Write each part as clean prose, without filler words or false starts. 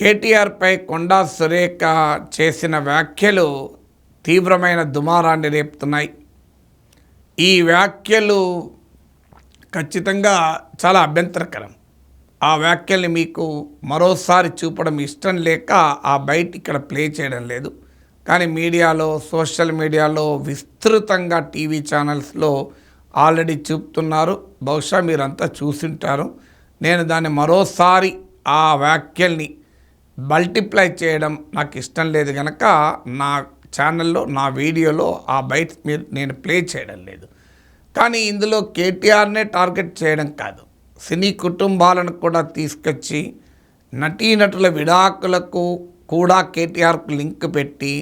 కేటీఆర్పై కొండా సురేఖ చేసిన వ్యాఖ్యలు తీవ్రమైన దుమారాన్ని రేపుతున్నాయి. ఈ వ్యాఖ్యలు ఖచ్చితంగా చాలా అభ్యంతరకరం. ఆ వ్యాఖ్యల్ని మీకు మరోసారి చూపడం ఇష్టం లేక ఆ బయట ఇక్కడ ప్లే చేయడం లేదు. కానీ మీడియాలో, సోషల్ మీడియాలో విస్తృతంగా టీవీ ఛానల్స్లో ఆల్రెడీ చూపుతున్నారు. బహుశా మీరంతా చూసింటారు. నేను దాన్ని మరోసారి ఆ వ్యాఖ్యల్ని మల్టిప్లై చేయడం నాకు ఇష్టం లేదు కనుక నా ఛానల్లో, నా వీడియోలో ఆ బైట్స్ నేను ప్లే చేయడం లేదు. కానీ ఇందులో కేటీఆర్నే టార్గెట్ చేయడం కాదు, సినీ కుటుంబాలను కూడా తీసుకొచ్చి నటీనటుల విడాకులకు కూడా కేటీఆర్కు లింక్ పెట్టి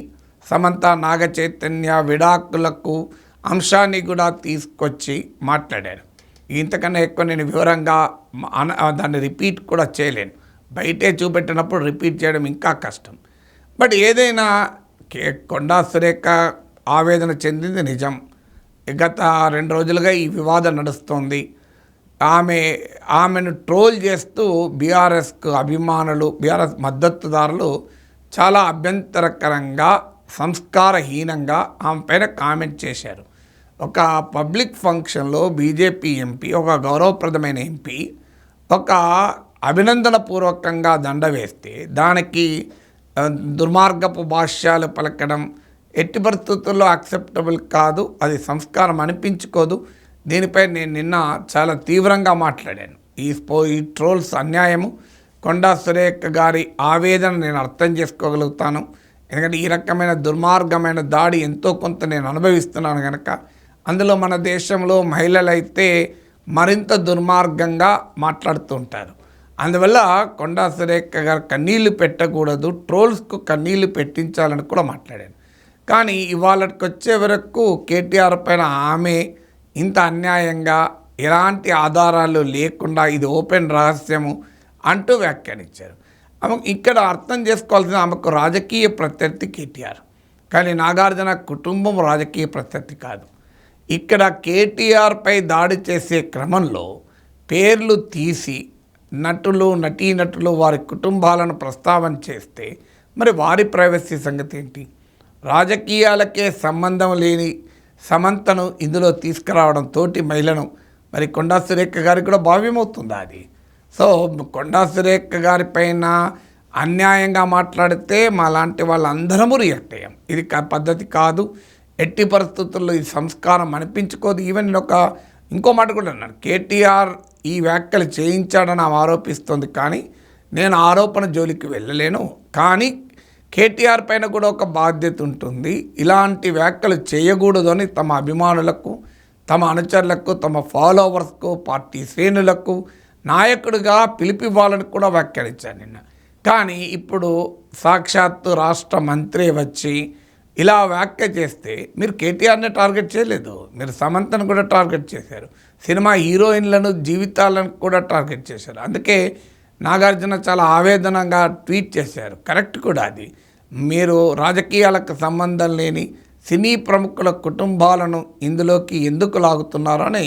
సమంత, నాగ చైతన్య విడాకులకు అంశాన్ని కూడా తీసుకొచ్చి మాట్లాడారు. ఇంతకన్నా ఎక్కువ నేను వివరంగా దాన్ని రిపీట్ కూడా చేయలేను. బయటే చూపెట్టినప్పుడు రిపీట్ చేయడం ఇంకా కష్టం. బట్ ఏదైనా కొండా సురేఖ ఆవేదన చెందింది నిజం. గత 2 రోజులుగా ఈ వివాదం నడుస్తోంది. ఆమెను ట్రోల్ చేస్తూ బీఆర్ఎస్కు అభిమానులు, బీఆర్ఎస్ మద్దతుదారులు చాలా అభ్యంతరకరంగా, సంస్కారహీనంగా ఆమె పైన కామెంట్ చేశారు. ఒక పబ్లిక్ ఫంక్షన్లో బీజేపీ ఎంపీ, ఒక గౌరవప్రదమైన ఎంపీ ఒక అభినందనపూర్వకంగా దండ వేస్తే దానికి దుర్మార్గపు భాష్యాలు పలకడం ఎట్టి పరిస్థితుల్లో యాక్సెప్టబుల్ కాదు. అది సంస్కారం అనిపించుకోదు. దీనిపై నేను నిన్న చాలా తీవ్రంగా మాట్లాడాను. ఈ ట్రోల్స్ అన్యాయము. కొండా సురేఖ గారి ఆవేదన నేను అర్థం చేసుకోగలుగుతాను. ఎందుకంటే ఈ రకమైన దుర్మార్గమైన దాడి ఎంతో కొంత నేను అనుభవిస్తున్నాను కనుక. అందులో మన దేశంలో మహిళలైతే మరింత దుర్మార్గంగా మాట్లాడుతూ ఉంటారు. అందువల్ల కొండా సురేఖ గారు కన్నీళ్లు పెట్టకూడదు, ట్రోల్స్కు కన్నీళ్లు పెట్టించాలని కూడా మాట్లాడాను. కానీ ఇవాళకి వచ్చే వరకు కేటీఆర్ పైన ఆమె ఇంత అన్యాయంగా, ఎలాంటి ఆధారాలు లేకుండా ఇది ఓపెన్ రహస్యము అంటూ వ్యాఖ్యానించారు. ఇక్కడ అర్థం చేసుకోవాల్సిన, ఆమెకు రాజకీయ ప్రత్యర్థి కేటీఆర్, కానీ నాగార్జున కుటుంబం రాజకీయ ప్రత్యర్థి కాదు. ఇక్కడ కేటీఆర్పై దాడి చేసే క్రమంలో పేర్లు తీసి నటులు, నటీనటులు, వారి కుటుంబాలను ప్రస్తావన చేస్తే మరి వారి ప్రైవసీ సంగతి ఏంటి? రాజకీయాలకే సంబంధం లేని సమంతను ఇందులో తీసుకురావడం, తోటి మహిళను, మరి కొండా సురేఖ గారికి కూడా భావ్యమవుతుందా అది? సో కొండా సురేఖ గారి పైన అన్యాయంగా మాట్లాడితే మా లాంటి వాళ్ళందరము రియాక్ట్ అయ్యాం. ఇది పద్ధతి కాదు. ఎట్టి పరిస్థితుల్లో ఈ సంస్కారం అనిపించుకోదు. ఈవెన్ ఇంకో మాట కూడా అన్నాను, కేటీఆర్ ఈ వ్యాఖ్యలు చేయించాడని ఆమె ఆరోపిస్తుంది. కానీ నేను ఆరోపణ జోలికి వెళ్ళలేను. కానీ కేటీఆర్ పైన కూడా ఒక బాధ్యత ఉంటుంది. ఇలాంటి వ్యాఖ్యలు చేయకూడదు అని తమ అభిమానులకు, తమ అనుచరులకు, తమ ఫాలోవర్స్కు, పార్టీ శ్రేణులకు నాయకుడిగా పిలిపివ్వాలని కూడా వ్యాఖ్యానించాను నిన్న. కానీ ఇప్పుడు సాక్షాత్తు రాష్ట్ర మంత్రి వచ్చి ఇలా వ్యాఖ్య చేస్తే మీరు కేటీఆర్ని టార్గెట్ చేయలేదు, మీరు సమంతను కూడా టార్గెట్ చేశారు, సినిమా హీరోయిన్లను, జీవితాలను కూడా టార్గెట్ చేశారు. అందుకే నాగార్జున చాలా ఆవేదనగా ట్వీట్ చేశారు. కరెక్ట్ కూడా అది. మీరు రాజకీయాలకు సంబంధం లేని సినీ ప్రముఖుల కుటుంబాలను ఇందులోకి ఎందుకు లాగుతున్నారో అని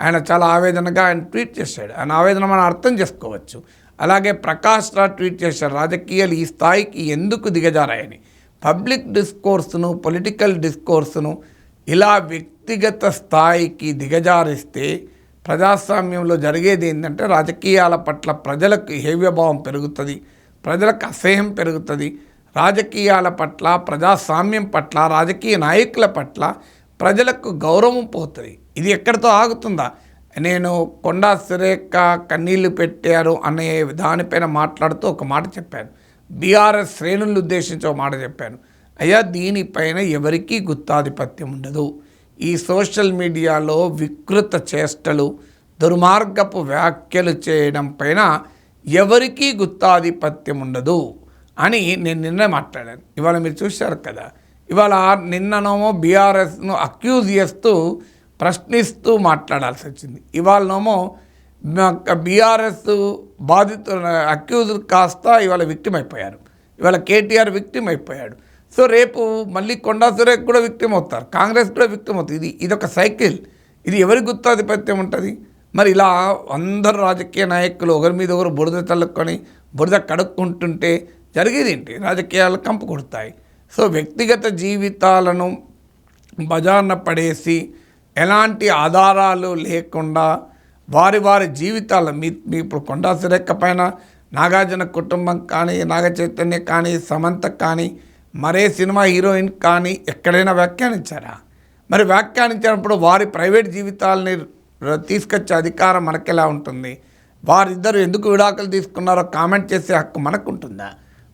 ఆయన చాలా ఆవేదనగా ట్వీట్ చేశాడు. ఆయన ఆవేదన మనం అర్థం చేసుకోవచ్చు. అలాగే ప్రకాష్ రావు ట్వీట్ చేశారు, రాజకీయాలు ఈ స్థాయికి ఎందుకు దిగజారాయని. పబ్లిక్ డిస్కోర్స్ను, పొలిటికల్ డిస్కోర్స్ను ఇలా వ్యక్తిగత స్థాయికి దిగజారిస్తే ప్రజాస్వామ్యంలో జరిగేది ఏంటంటే రాజకీయాల పట్ల ప్రజలకు హేవ్యభావం పెరుగుతుంది, ప్రజలకు అసహ్యం పెరుగుతుంది. రాజకీయాల పట్ల, ప్రజాస్వామ్యం పట్ల, రాజకీయ నాయకుల పట్ల ప్రజలకు గౌరవం పోతుంది. ఇది ఎక్కడితో ఆగుతుందా? నేను కొండా సురేఖ కన్నీళ్లు పెట్టారు అనే దానిపైన మాట్లాడుతూ ఒక మాట చెప్పాను. బీఆర్ఎస్ శ్రేణులను ఉద్దేశించి ఒక మాట చెప్పాను. అయ్యా, దీనిపైన ఎవరికీ గుత్తాధిపత్యం ఉండదు. ఈ సోషల్ మీడియాలో వికృత చేష్టలు, దుర్మార్గపు వ్యాఖ్యలు చేయడం పైన ఎవరికీ గుత్తాధిపత్యం ఉండదు అని నేను నిన్న మాట్లాడాను. ఇవాళ మీరు చూశారు కదా, ఇవాళ నిన్ననేమో బీఆర్ఎస్ను అక్యూజ్ చేస్తూ, ప్రశ్నిస్తూ మాట్లాడాల్సి వచ్చింది. ఇవాళనేమో బీఆర్ఎస్ బాధితులు అక్యూజ్ కాస్త ఇవాళ విక్టిమ్ అయిపోయారు. ఇవాళ కేటీఆర్ విక్టిమ్ అయిపోయాడు. సో రేపు మళ్ళీ కొండా సురేఖ కూడా విక్టిమ్ అవుతారు, కాంగ్రెస్ కూడా విక్టిమ్ అవుతుంది. ఇదొక సైకిల్. ఇది ఎవరి గుత్తాధిపత్యం ఉంటుంది? మరి ఇలా అందరు రాజకీయ నాయకులు ఒకరి మీద ఒకరు బురద తల్లుకొని బురద కడుక్కుంటుంటే జరిగేది ఏంటి? రాజకీయాలు కంపు కొడతాయి. సో వ్యక్తిగత జీవితాలను బజార్న పడేసి ఎలాంటి ఆధారాలు లేకుండా వారి వారి జీవితాలు మీ ఇప్పుడు కొండా సురేఖ పైన నాగార్జున కుటుంబం కానీ, నాగ చైతన్య కానీ, సమంత కానీ, మరే సినిమా హీరోయిన్ కానీ ఎక్కడైనా వ్యాఖ్యానించారా? మరి వ్యాఖ్యానించినప్పుడు వారి ప్రైవేట్ జీవితాలని తీసుకొచ్చే అధికారం మనకెలా ఉంటుంది? వారిద్దరు ఎందుకు విడాకులు తీసుకున్నారో కామెంట్ చేసే హక్కు మనకు ఉంటుందా?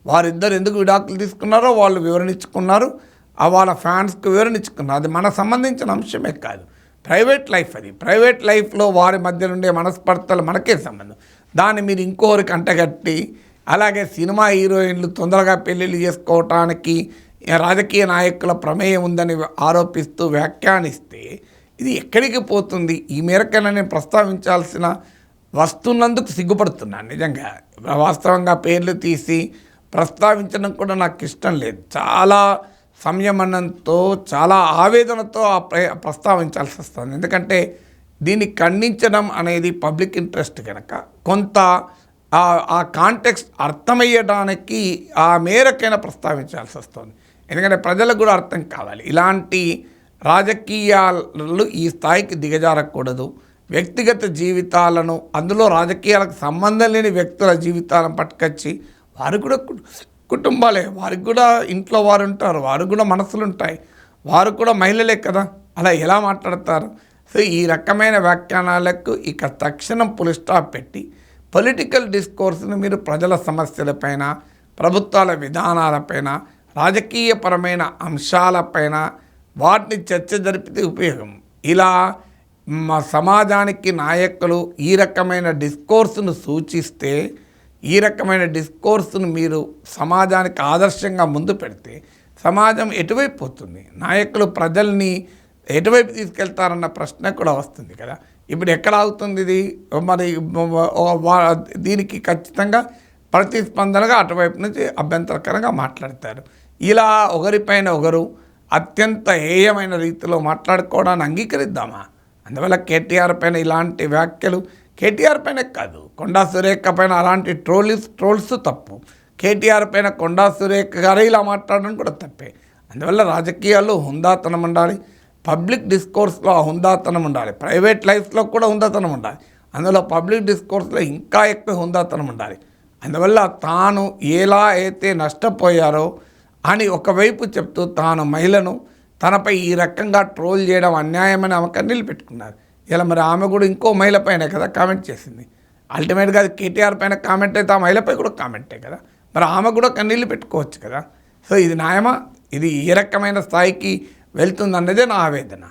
వారిద్దరు ఎందుకు విడాకులు తీసుకున్నారో వాళ్ళు వివరణించుకున్నారు, వాళ్ళ ఫ్యాన్స్కి వివరణించుకున్నారు. అది మనకు సంబంధించిన అంశమే కాదు, ప్రైవేట్ లైఫ్. అది ప్రైవేట్ లైఫ్లో వారి మధ్య ఉండే మనస్పర్ధలు మనకే సంబంధం. దాన్ని మీరు ఇంకొకరికి అంటగట్టి, అలాగే సినిమా హీరోయిన్లు తొందరగా పెళ్ళిళ్ళు చేసుకోవటానికి రాజకీయ నాయకుల ప్రమేయం ఉందని ఆరోపిస్తూ వ్యాఖ్యానిస్తే ఇది ఎక్కడికి పోతుంది? ఈ మేరకైనా నేను ప్రస్తావించాల్సిన వస్తున్నందుకు సిగ్గుపడుతున్నాను నిజంగా. వాస్తవంగా పేర్లు తీసి ప్రస్తావించడం కూడా నాకు ఇష్టం లేదు. చాలా సంయమనంతో, చాలా ఆవేదనతో ప్రస్తావించాల్సి వస్తుంది. ఎందుకంటే దీన్ని ఖండించడం అనేది పబ్లిక్ ఇంట్రెస్ట్ కనుక కొంత ఆ కాంటెక్స్ట్ అర్థమయ్యడానికి ఆ మేరకైనా ప్రస్తావించాల్సి వస్తుంది. ఎందుకంటే ప్రజలకు కూడా అర్థం కావాలి, ఇలాంటి రాజకీయాలు ఈ స్థాయికి దిగజారకూడదు. వ్యక్తిగత జీవితాలను, అందులో రాజకీయాలకు సంబంధం లేని వ్యక్తుల జీవితాలను పట్టుకొచ్చి, వారు కూడా కుటుంబాలే, వారికి కూడా ఇంట్లో వారు ఉంటారు, వారికి కూడా మనసులు ఉంటాయి, వారు కూడా మహిళలే కదా, అలా ఎలా మాట్లాడతారు? సో ఈ రకమైన వ్యాఖ్యానాలకు ఇక తక్షణం పులి స్టాప్ పెట్టి పొలిటికల్ డిస్కోర్స్ని మీరు ప్రజల సమస్యలపైన, ప్రభుత్వాల విధానాలపైన, రాజకీయపరమైన అంశాలపైన వాటిని చర్చ జరిపితే ఉపయోగం. ఇలా సమాజానికి నాయకులు ఈ రకమైన డిస్కోర్స్ను సూచిస్తే, ఈ రకమైన డిస్కోర్స్ను మీరు సమాజానికి ఆదర్శంగా ముందు పెడితే సమాజం ఎటువైపు పోతుంది? నాయకులు ప్రజల్ని ఎటువైపు తీసుకెళ్తారన్న ప్రశ్న కూడా వస్తుంది కదా. ఇప్పుడు ఎక్కడ ఆగుతుంది ఇది? మరి దీనికి ఖచ్చితంగా ప్రతిస్పందనగా అటువైపు నుంచి అభ్యంతరకరంగా మాట్లాడతారు. ఇలా ఒకరిపైన ఒకరు అత్యంత హేయమైన రీతిలో మాట్లాడుకోవడాన్ని అంగీకరిద్దామా? అందువల్ల కేటీఆర్ పైన ఇలాంటి వ్యాఖ్యలు, కేటీఆర్ పైన కాదు, కొండా సురేఖ పైన అలాంటి ట్రోల్స్ తప్పు. కేటీఆర్ పైన కొండా సురేఖ గారు ఇలా మాట్లాడడం కూడా తప్పే. అందువల్ల రాజకీయాల్లో హుందాతనం ఉండాలి, పబ్లిక్ డిస్కోర్స్లో ఆ హుందాతనం ఉండాలి, ప్రైవేట్ లైఫ్లో కూడా హుందాతనం ఉండాలి, అందులో పబ్లిక్ డిస్కోర్స్లో ఇంకా ఎక్కువ హుందాతనం ఉండాలి. అందువల్ల తాను ఎలా అయితే నష్టపోయారో అని ఒకవైపు చెప్తూ, తాను మహిళను తనపై ఈ రకంగా ట్రోల్ చేయడం అన్యాయమని ఆమె కన్నీళ్ళు పెట్టుకున్నారు. ఇలా మరి ఆమె కూడా ఇంకో మహిళ పైన కదా కామెంట్ చేసింది. అల్టిమేట్గా అది కేటీఆర్ పైన కామెంట్ అయితే ఆ మహిళపై కూడా కామెంటే కదా, మరి ఆమె కూడా కన్నీళ్ళు పెట్టుకోవచ్చు కదా. సో ఇది న్యాయమా? ఇది ఏ రకమైన స్థాయికి వెళ్తుందన్నదే నా ఆవేదన.